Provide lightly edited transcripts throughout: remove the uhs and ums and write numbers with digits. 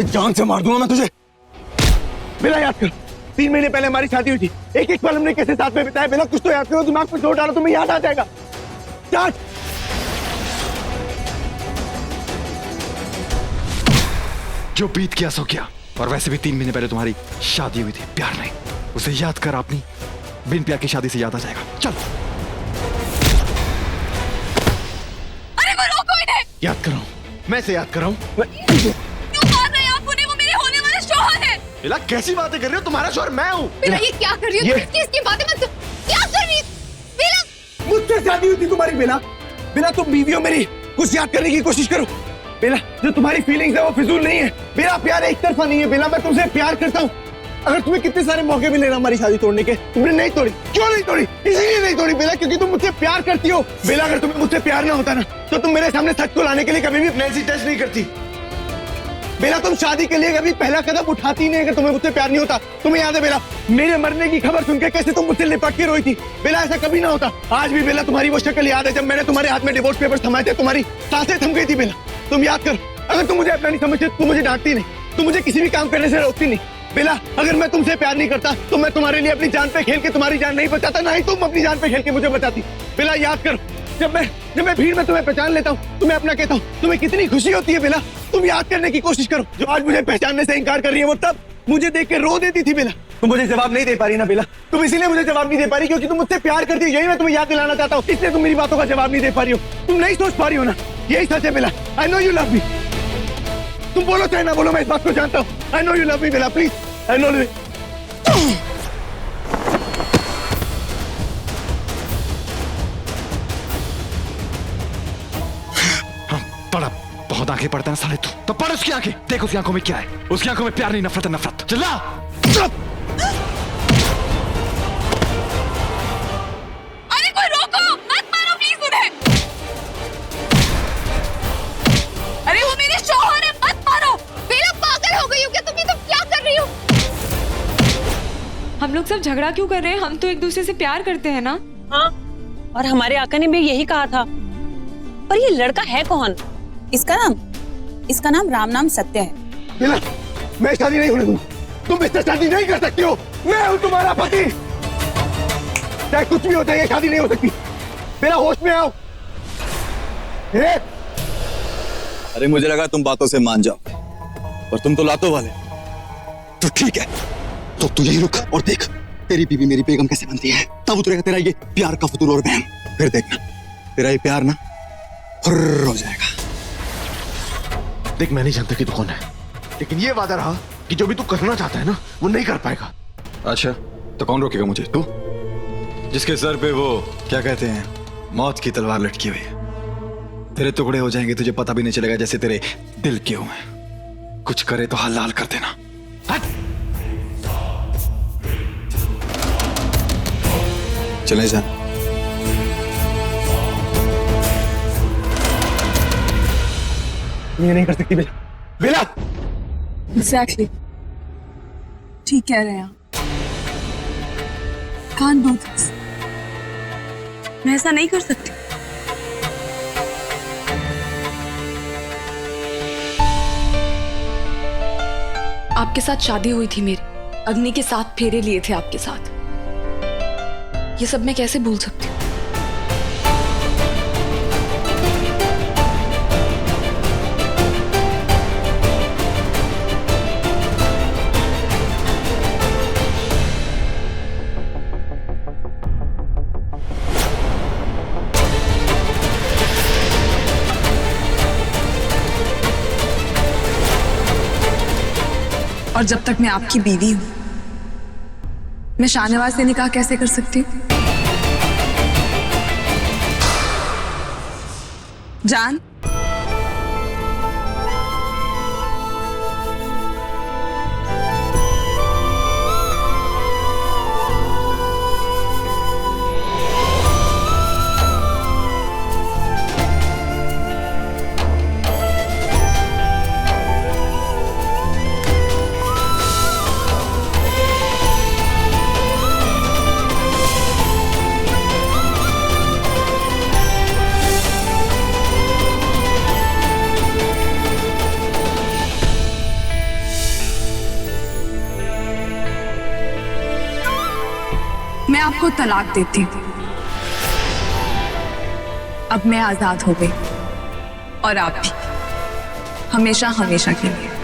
जान से मार दूंगा मैं तुझे। बेला याद कर, 3 महीने पहले हमारी शादी हुई थी। एक एक पल हमने कैसे साथ में बिताया। बेला कुछ तो याद करो, दिमाग पर जोर डालो, तुम्हें याद आ जाएगा। याद जो बीत गया सो क्या। और वैसे भी 3 महीने पहले तुम्हारी शादी हुई थी, प्यार नहीं। उसे याद कर, अपनी बिन प्यार की शादी से याद आ जाएगा। चल। अरे वो रोको इन्हें। याद कर रहा हूँ, मैं इसे याद कर रहा हूँ। क्यों मार रहे हैं आप उन्हें? वो मेरे होने वाले शौहर है। बेला कैसी बातें कर रही हो? तुम्हारा शौहर मैं हूँ। बेला ये क्या कर रही हो? इसकी बातें मत क्या कर रही? बेला मुझसे शादी हुई थी तुम्हारी। बेला बेला तुम बीवी हो मेरी, कुछ याद करने की कोशिश करो। बेला जो तुम्हारी फीलिंग्स है वो फिजूल नहीं है। बेला प्यार एक तरफा नहीं है। बेला मैं तुमसे प्यार करता हूँ। अगर तुम्हें कितने सारे मौके मिले ना हमारी शादी तोड़ने के, तुमने नहीं तोड़ी। क्यों नहीं तोड़ी? इसीलिए नहीं तोड़ी बेला, क्योंकि तुम मुझसे प्यार करती हो। बेला अगर तुम्हें मुझसे प्यार ना होता ना, तो तुम मेरे सामने सच को लाने के लिए कभी भी नैन्सी टच नहीं करती। बेला तुम शादी के लिए कभी पहला कदम उठाती नहीं अगर तुम्हें मुझसे प्यार नहीं होता। तुम्हें याद है बेला, मेरे मरने की खबर सुनकर कैसे तुम मुझसे लिपट के रोई थी। बेला ऐसा कभी ना होता। आज भी बेला तुम्हारी वो शक्ल याद है जब मैंने तुम्हारे हाथ में डिवोर्स पेपर्स थमाए थे, तुम्हारी सांसें थम गई थी। बेला तुम याद करो, अगर तुम मुझे अपना नहीं समझते तुम मुझे डांटती नहीं, तुम मुझे किसी भी काम करने से रोकती नहीं। बेला अगर मैं तुमसे प्यार नहीं करता तो मैं तुम्हारे लिए अपनी जान पे खेल के तुम्हारी जान नहीं बचाता, ना ही तुम अपनी जान पे खेल के मुझे बचाती। बेला याद करो, जब मैं भीड़ में तुम्हें पहचान लेता हूँ, तुम्हें अपना कहता हूँ, तुम्हें कितनी खुशी होती है। बेला तुम याद करने की कोशिश करो, जो आज मुझे पहचानने से इनकार कर रही है वो तब मुझे देख के रो देती थी। बेला तुम मुझे जवाब नहीं दे पा रही ना बेला, तुम इसीलिए मुझे जवाब नहीं दे पा रही क्योंकि तुम मुझसे प्यार करती हो। यही मैं तुम्हें याद दिलाना चाहता हूँ, इसलिए तुम मेरी बातों का जवाब नहीं दे पा रही हो। तुम नहीं सोच पा रही हो ना, यही सच है Bela. I know you love me. तुम बोलो चाहे ना बोलो, मैं इस बात को जानता हूँ। I know you love me Bella, please I know. बड़ा बहुत आंखें पड़ता है ना साले तू, तो पढ़ उसकी आंखें, देख उसकी आंखों में क्या है। उसकी आंखों में प्यार नहीं, नफरत है, नफरत। चिल्ला। अरे कोई रोको, मत मारो प्लीज उन्हें। अरे वो मेरे शौहर है, मत मारो। बेला पागल हो गई हो क्या तुम? ये तुम क्या कर रही हो? हम लोग सब झगड़ा क्यों कर रहे हैं? हम तो एक दूसरे से प्यार करते हैं ना। हाँ, और हमारे आका ने भी यही कहा था। पर ये लड़का है कौन? इसका नाम राम नाम सत्य है। बेला मैं शादी नहीं होने दूंगा। तुम इससे शादी नहीं कर सकती हो। मैं हूं तुम्हारा पति, चाहे कुछ भी हो जाए, ये शादी नहीं हो सकती। बेला होश में आओ। अरे मुझे लगा तुम बातों से मान जाओ, पर तुम तो लातों वाले। तो ठीक है, तो तू यही रुक और देख तेरी बीवी मेरी बेगम कैसे बनती है। तब उतरेगा तेरा ये प्यार का फतूर और बहम। फिर देखना तेरा ये प्यार ना फुर्र हो जाएगा। देख मैं नहीं जानता कि तू कौन है, लेकिन ये वादा रहा कि जो भी तू करना चाहता है ना वो नहीं कर पाएगा। अच्छा तो कौन रोकेगा मुझे? तू, जिसके सर पे वो क्या कहते हैं, मौत की तलवार लटकी हुई है। तेरे टुकड़े हो जाएंगे, तुझे पता भी नहीं चलेगा जैसे तेरे दिल के हुए। कुछ करे तो हलाल कर देना। हट। चले जा। ये नहीं कर सकती बेला। बेला Exactly. ठीक कह रहे हैं आप। Can't do this. मैं ऐसा नहीं कर सकती। आपके साथ शादी हुई थी मेरी, अग्नि के 7 फेरे लिए थे आपके साथ। ये सब मैं कैसे भूल सकती हूँ? और जब तक मैं आपकी बीवी हूं, मैं शाहनवाज से निकाह कैसे कर सकती हूँ? जान, को तलाक देती। अब मैं आजाद हो गई और आप भी, हमेशा हमेशा के लिए।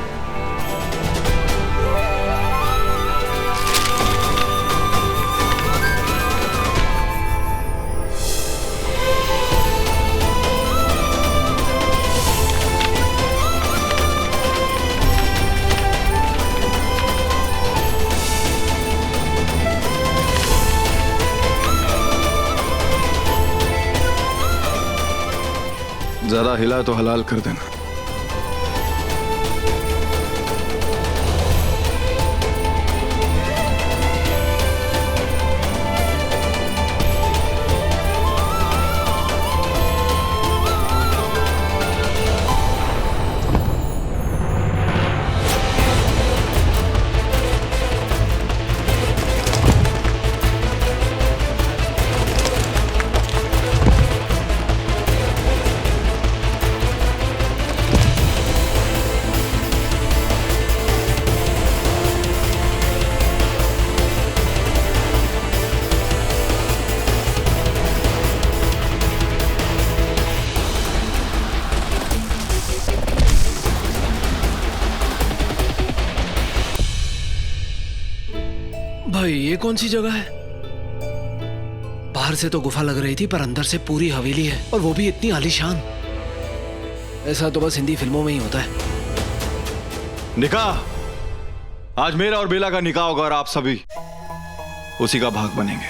ज्यादा हिला तो हलाल कर देना। भाई ये कौन सी जगह है? बाहर से तो गुफा लग रही थी, पर अंदर से पूरी हवेली है, और वो भी इतनी आलीशान। ऐसा तो बस हिंदी फिल्मों में ही होता है। निकाह, आज मेरा और बेला का निकाह होगा और आप सभी उसी का भाग बनेंगे।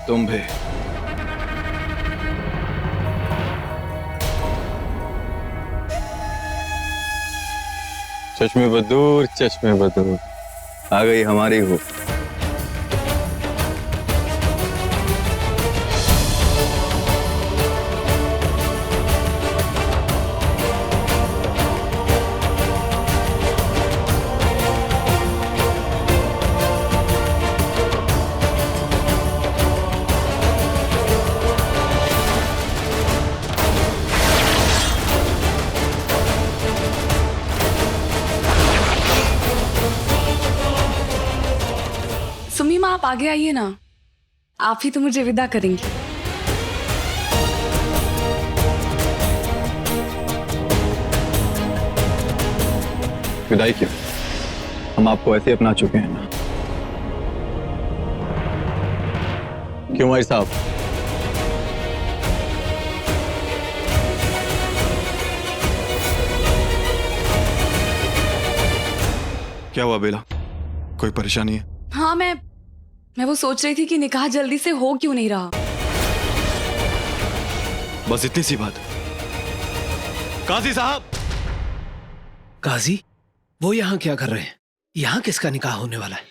तुम भी। चश्मे बदूर, चश्मे बदूर, आ गई हमारी हो। सुमी माँ, आप आगे आइए ना, आप ही तो मुझे विदा करेंगी। विदाई क्यों? हम आपको ऐसे अपना चुके हैं ना। क्यों भाई साहब? क्या हुआ बेला, कोई परेशानी है? हाँ, मैं वो सोच रही थी कि निकाह जल्दी से हो क्यों नहीं रहा। बस इतनी सी बात। काजी साहब। काजी, वो यहाँ क्या कर रहे हैं? यहाँ किसका निकाह होने वाला है?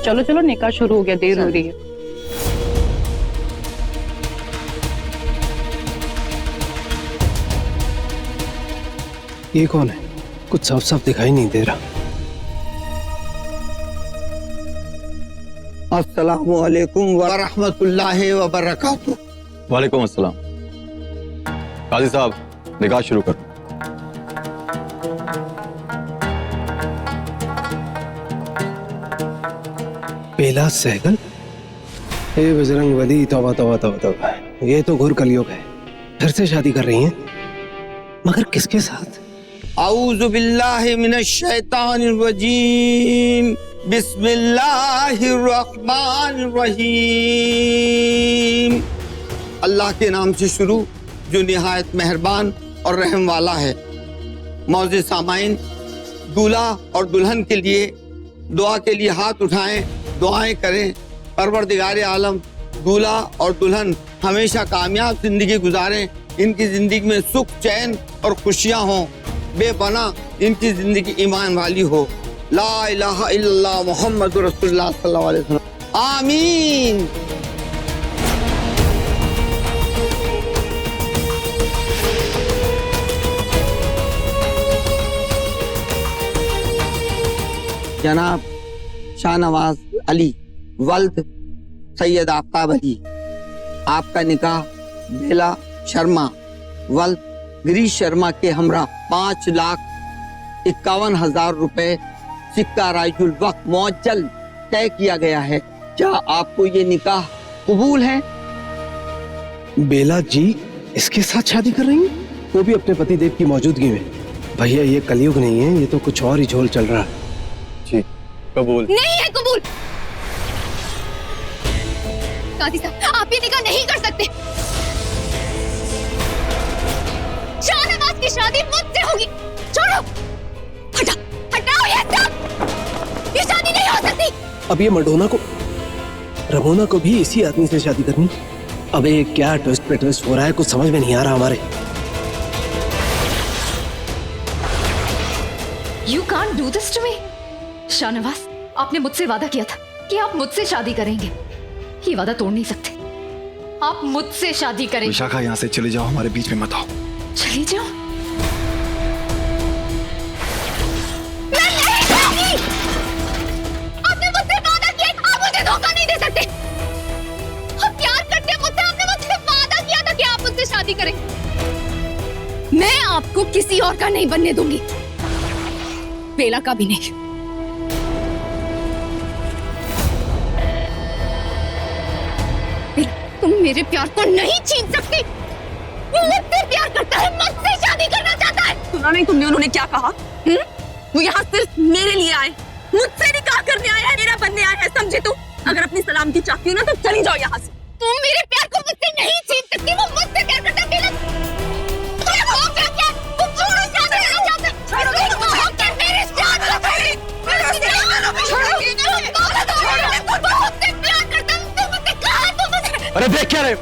चलो चलो, निकाह शुरू हो गया, देर हो रही है। ये कौन है? कुछ साफ साफ दिखाई नहीं दे रहा। अस्सलामु अलैकुम व रहमतुल्लाहि व बरकातुहू। वालेकुम अस्सलाम। काजी साहब, निकाह शुरू करो। बेला सहगल, हे बजरंग बली, तौबा तौबा तौबा तौबा। ये तो घोर कलयुग है, फिर से शादी कर रही हैं, मगर किसके साथ? औज़ु बिल्लाहि मिनश शैतानिर रजीम, बिस्मिल्लाहिर रहमानिर रहीम। अल्लाह के नाम से शुरू जो निहायत मेहरबान और रहम वाला है। मौज़े सामाइन, दूल्हा और दुल्हन के लिए दुआ के लिए हाथ उठाएं, दुआएं करें। परवरदिगार आलम दूल्हा और दुल्हन हमेशा कामयाब जिंदगी गुजारें, इनकी जिंदगी में सुख चैन और खुशियां हों, बेपना इनकी जिंदगी ईमान वाली हो। ला इलाहा इल्लल्लाह मुहम्मदुर रसूलुल्लाह सल्लल्लाहु अलैहि वसल्लम। आमीन। जनाब शाहनवाज अली वल्द सैयद आफ्ताब अली, आपका निकाह बेला शर्मा वल्द गिरीश शर्मा के हमरा 5,51,000 रुपए सिक्का राइजुल वक्त मुअज्जल तय किया गया है। क्या आपको ये निकाह कबूल है? बेला जी इसके साथ शादी कर रही हैं, वो भी अपने पतिदेव की मौजूदगी में। भैया ये कलयुग नहीं है, ये तो कुछ और ही झोल चल रहा है। जी कबूल। नहीं है कबूल। काजी साहब आप ये निकाह नहीं कर सकते। शाहनवाज की शादी मुझसे होगी। छोड़ो, हटा, हटाओ ये सब। ये शादी नहीं हो सकती। अब ये रमोना को भी इसी आदमी से शादी करनी। अब ये क्या ट्विस्ट पे ट्विस्ट हो रहा है, कुछ समझ में नहीं आ रहा हमारे। You can't do this to me. Shahnawaz, आपने मुझसे वादा किया था कि आप मुझसे शादी करेंगे। ये वादा तोड़ नहीं सकते। आप मुझसे शादी करेंगे। विशाखा यहाँ से चले जाओ, हमारे बीच में मत आओ। चली जाओ। आपने मुझसे वादा किया, आप मुझे धोखा नहीं दे सकते। आप प्यार करते हैं मुझसे, आपने मुझसे वादा किया था कि आप मुझसे शादी करेंगे। मैं आपको किसी और का नहीं बनने दूंगी, बेला का भी नहीं। बेला, तुम मेरे प्यार को नहीं छीन सकती। वो मुझसे प्यार करता है, मुझसे शादी करना चाहता है। सुना नहीं तुमने उन्होंने क्या कहा? वो यहाँ सिर्फ मेरे लिए आए, मुझसे निकाह करने आया है, मेरा बनने आया है, समझे तुम? अगर अपनी सलामती चाहती हो ना तो चली जाओ यहाँ से। तुम मेरे प्यार को मुझसे नहीं छीन सकती। वो मुझसे प्यार करता है। बेला, तुम्हें हो क्या क्या? तुम छोड़ो, शादी करना चाहते हो। छोड़ो, तुम हो क्या? मेरी शादी छोड़ो, मुझसे प्यार करता है। तुम मुझसे कहा, तुम मुझे। अरे देख क्या रहे,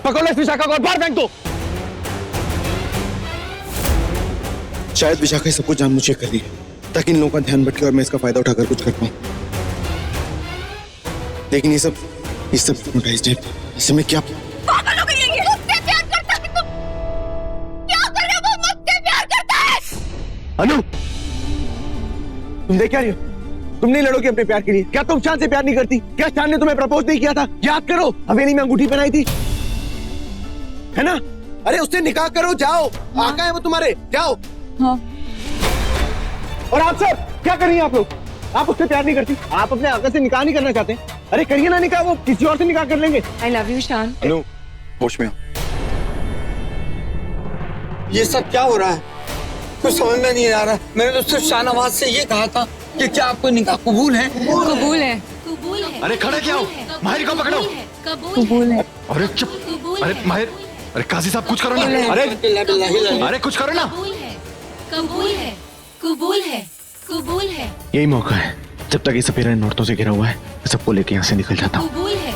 पकड़ो इस विशाखा को और बाहर फेंक दो। शायद विशाखा सब कुछ जानबूझ कर रही है ताकि इन लोगों का ध्यान भटके और मैं इसका फायदा उठाकर कुछ कर पाऊं। लेकिन ये सब hypnotized है। इससे मैं क्या पागल हो गई है ये। मुझसे प्यार करता है। तुम क्या कर रहे हो? वो मुझसे प्यार करता है। अनु, तुम देख क्या रही हो? तुम नहीं लड़ोगी अपने प्यार के लिए? क्या तुम शान से प्यार नहीं करती? क्या शान ने तुम्हें प्रपोज नहीं किया था? याद करो, हवेली में अंगूठी पहनाई थी, है ना? अरे उससे निकाह करो, जाओ। आका है वो तुम्हारे, जाओ। हाँ। और आप सब क्या कर रही हैं? आप लोग, आप उससे प्यार नहीं करती, आप अपने आका से निकाह नहीं करना चाहते? अरे करिए ना निकाह, वो किसी और से निकाह कर लेंगे। I love you, शान। अनु होश में आओ। ये सब क्या हो रहा है? कुछ समझ में नहीं आ रहा। मैंने तो सिर्फ शाहनवाज से ये कहा था कि क्या आपको निकाह कबूल है? कबूल है। अरे खड़े क्या हो? माहिर को पकड़ो। कबूल है। अरे चुप। अरे माहिर, अरे काजी साहब कुछ करो ना। अरे कुछ करो ना। कबूल है, कबूल है, कबूल है, यही मौका है, जब तक ये सपेरा इन औरतों से घिरा हुआ है, मैं सबको लेके यहाँ से निकल जाता हूँ। कबूल है,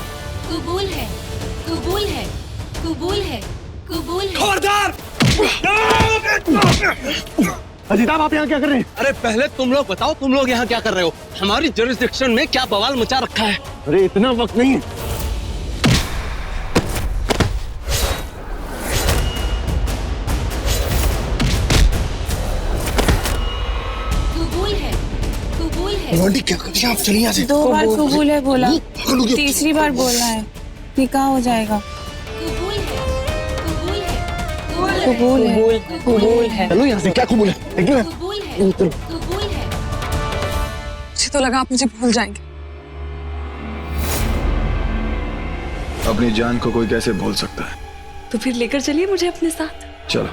कबूल है, कबूल है, कबूल है, कबूल है। खबरदार! अजीताब, आप यहाँ क्या कर रहे हैं? अरे पहले तुम लोग बताओ, तुम लोग यहाँ क्या कर रहे हो? हमारी जुरिस्डिक्शन में क्या बवाल मचा रखा है? अरे इतना वक्त नहीं है। कबूल है, कबूल है। लौंडी क्या कर रही है? आप चलिए यहाँ से। 2 बार कबूल है बोला, तीसरी बार बोलना है, निकाह हो जाएगा। कबूल है, कबूल है, कबूल है। कबूल है। चलो यहाँ से। क्या कबूल है? देखिए कबूल है, कबूल है। मुझे तो लगा आप मुझे भूल जाएंगे। अपनी जान को कोई कैसे भूल सकता है? तो फिर लेकर चलिए मुझे अपने साथ। चलो।